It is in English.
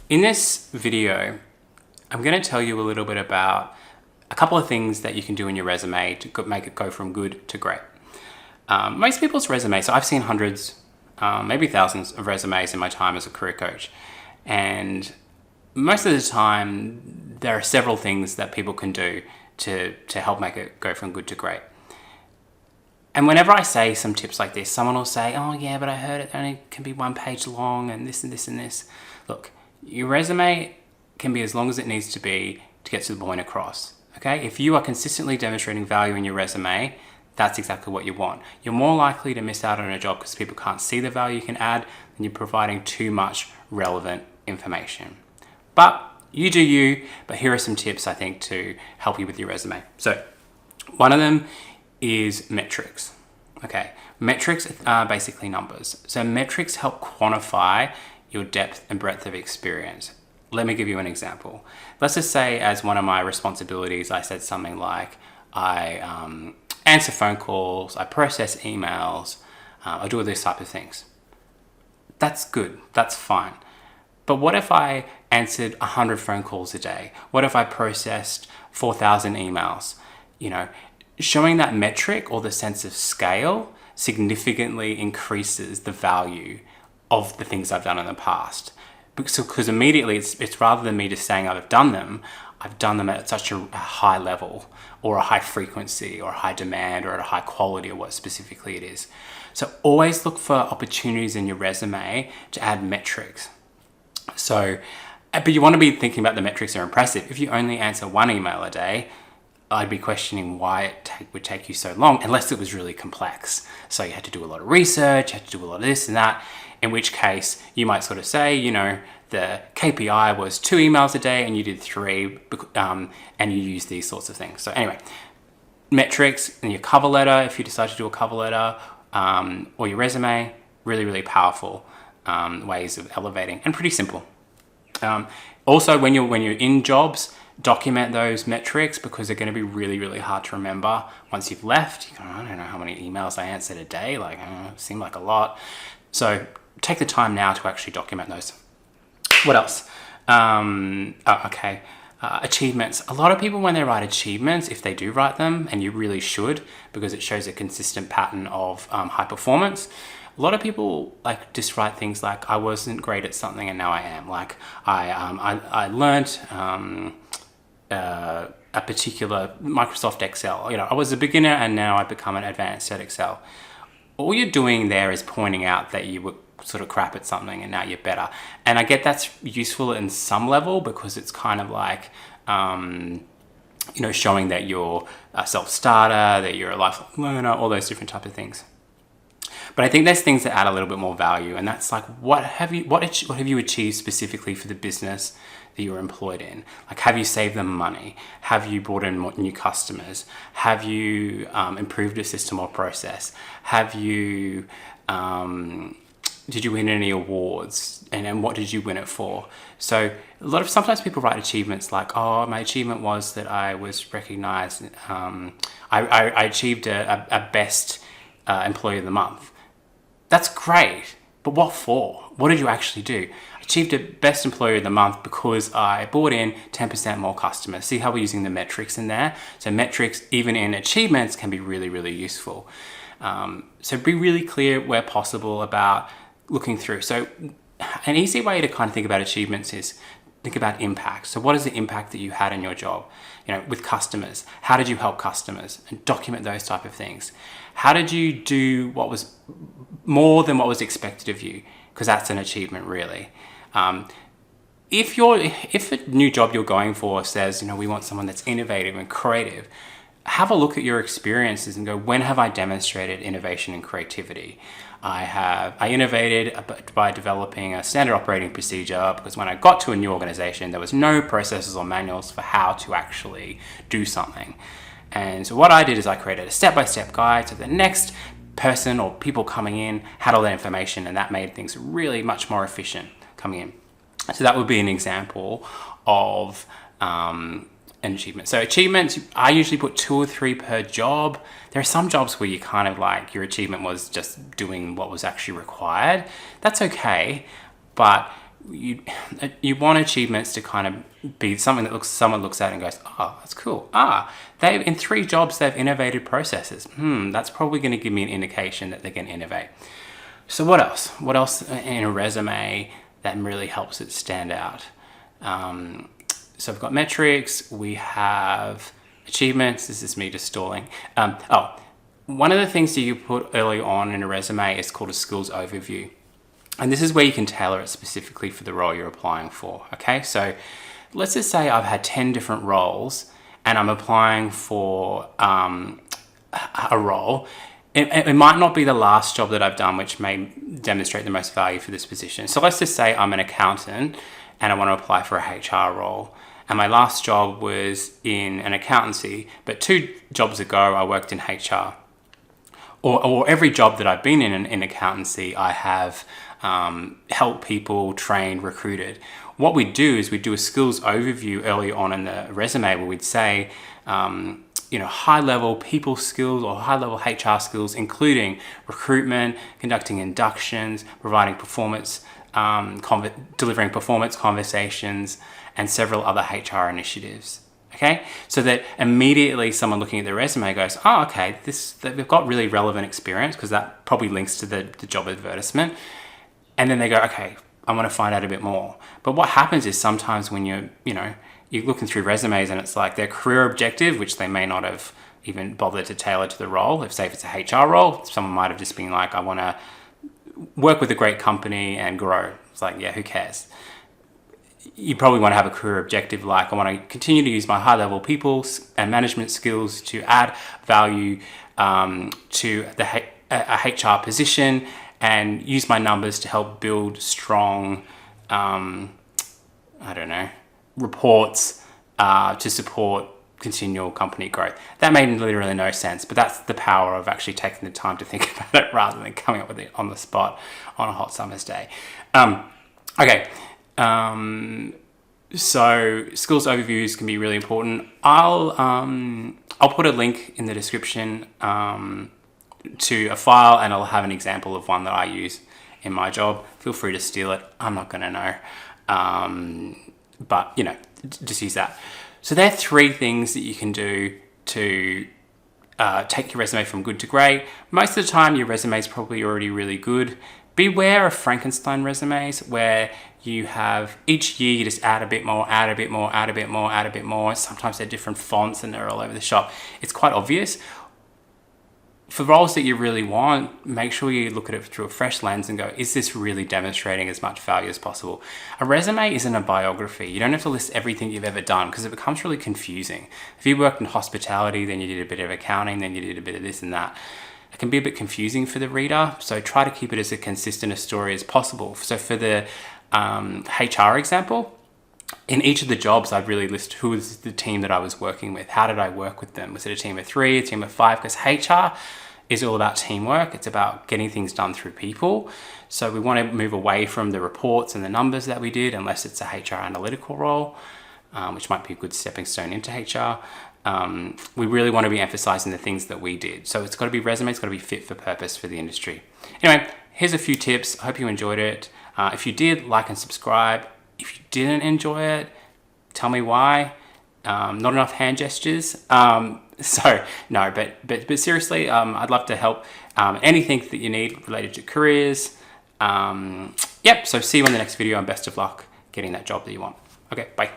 In this video, I'm going to tell you a little bit about a couple of things that you can do in your resume to make it go from good to great. Most people's resumes, so I've seen hundreds, maybe thousands of resumes in my time as a career coach. And most of the time, there are several things that people can do to help make it go from good to great. And whenever I say some tips like this, someone will say, oh yeah, but I heard it only can be 1 page long and this and this and this. Look, your resume can be as long as it needs to be to get to the point across. Okay? If you are consistently demonstrating value in your resume, that's exactly what you want. You're more likely to miss out on a job because people can't see the value you can add and you're providing too much relevant information. But you do you, but here are some tips I think to help you with your resume. So one of them is metrics. Okay, metrics are basically numbers. So metrics help quantify your depth and breadth of experience. Let me give you an example. Let's just say as one of my responsibilities, I said something like, I answer phone calls, I process emails, I do all these type of things. That's good, that's fine. But what if I answered 100 phone calls a day? What if I processed 4,000 emails? You know, showing that metric or the sense of scale significantly increases the value of the things I've done in the past. Because immediately it's rather than me just saying I've done them at such a high level or a high frequency or a high demand or at a high quality or what specifically it is. So always look for opportunities in your resume to add metrics. So, but you want to be thinking about the metrics are impressive. If you only answer 1 email a day, I'd be questioning why it would take you so long, unless it was really complex. So you had to do a lot of research, you had to do a lot of this and that, in which case you might sort of say, you know, the KPI was 2 emails a day and you did 3, and you use these sorts of things. So anyway, metrics in your cover letter, if you decide to do a cover letter, or your resume, really, really powerful ways of elevating and pretty simple. Also, when you're in jobs, document those metrics because they're going to be really, really hard to remember once you've left. You go, I don't know how many emails I answered a day. It seemed like a lot. So take the time now to actually document those. What else? Achievements. A lot of people, when they write achievements, if they do write them, and you really should, because it shows a consistent pattern of high performance. A lot of people just write things like, I wasn't great at something and now I am. I learned a particular Microsoft Excel. I was a beginner and now I've become an advanced at Excel. All you're doing there is pointing out that you were sort of crap at something and now you're better. And I get that's useful in some level because it's kind of like, showing that you're a self-starter, that you're a lifelong learner, all those different types of things. But I think there's things that add a little bit more value, and that's like, what have you achieved specifically for the business that you're employed in? Like, have you saved them money? Have you brought in more new customers? Have you improved a system or process? Have you did you win any awards? And then what did you win it for? So sometimes people write achievements like, oh, my achievement was that I was recognized. I achieved a best employee of the month. That's great, but what for? What did you actually do? I achieved a best employee of the month because I brought in 10% more customers. See how we're using the metrics in there? So metrics, even in achievements, can be really, really useful. So be really clear where possible about looking through. So an easy way to kind of think about achievements is think about impact. So what is the impact that you had in your job? With customers, how did you help customers? And document those type of things. How did you do what was more than what was expected of you? Because that's an achievement, really. If a new job you're going for says, we want someone that's innovative and creative, have a look at your experiences and go, when have I demonstrated innovation and creativity? I innovated by developing a standard operating procedure because when I got to a new organization, there was no processes or manuals for how to actually do something. And so what I did is I created a step-by-step guide so the next person or people coming in had all that information, and that made things really much more efficient coming in. So that would be an example of an achievement. So achievements, I usually put 2 or 3 per job. There are some jobs where you kind of like your achievement was just doing what was actually required. That's okay, but you want achievements to kind of be something that someone looks at and goes, oh, that's cool. They've in 3 jobs they've innovated processes. That's probably going to give me an indication that they can innovate. So what else? What else in a resume that really helps it stand out? So we've got metrics. We have achievements. This is me just stalling. One of the things that you put early on in a resume is called a skills overview. And this is where you can tailor it specifically for the role you're applying for, okay? So let's just say I've had 10 different roles and I'm applying for a role. It might not be the last job that I've done, which may demonstrate the most value for this position. So let's just say I'm an accountant and I want to apply for a HR role. And my last job was in an accountancy, but 2 jobs ago I worked in HR. Or every job that I've been in accountancy, I have helped people, trained, recruited. What we do is we do a skills overview early on in the resume where we'd say, high-level people skills or high-level HR skills, including recruitment, conducting inductions, providing performance, delivering performance conversations, and several other HR initiatives. Okay, so that immediately someone looking at the resume goes, oh, okay, they've got really relevant experience, because that probably links to the job advertisement. And then they go, okay, I want to find out a bit more. But what happens is sometimes when you're looking through resumes and it's like their career objective, which they may not have even bothered to tailor to the role. If it's a HR role, someone might have just been like, I want to work with a great company and grow. It's like, yeah, who cares? You probably want to have a career objective like, I want to continue to use my high-level people and management skills to add value to a HR position and use my numbers to help build strong, reports to support continual company growth. That made literally no sense, but that's the power of actually taking the time to think about it rather than coming up with it on the spot on a hot summer's day. So skills overviews can be really important. I'll put a link in the description to a file, and I'll have an example of one that I use in my job. Feel free to steal it. I'm not going to know. But just use that. So there are 3 things that you can do to take your resume from good to great. Most of the time, your resume is probably already really good. Beware of Frankenstein resumes where you have each year you just add a bit more, add a bit more, add a bit more, add a bit more. Sometimes they're different fonts and they're all over the shop. It's quite obvious. For roles that you really want, make sure you look at it through a fresh lens and go, is this really demonstrating as much value as possible? A resume isn't a biography. You don't have to list everything you've ever done because it becomes really confusing. If you worked in hospitality, then you did a bit of accounting, then you did a bit of this and that. It can be a bit confusing for the reader, so try to keep it as a consistent a story as possible. So for the HR example, in each of the jobs, I'd really list who was the team that I was working with. How did I work with them? Was it a team of 3, a team of 5? Because HR is all about teamwork. It's about getting things done through people. So we want to move away from the reports and the numbers that we did, unless it's a HR analytical role, which might be a good stepping stone into HR. We really want to be emphasizing the things that we did. So it's got to be resume, it's got to be fit for purpose for the industry. Anyway, here's a few tips. I hope you enjoyed it. If you did, like and subscribe. If you didn't enjoy it, tell me why. Not enough hand gestures. So no, but seriously, I'd love to help. Anything that you need related to careers. So see you in the next video, and best of luck getting that job that you want. Okay, bye.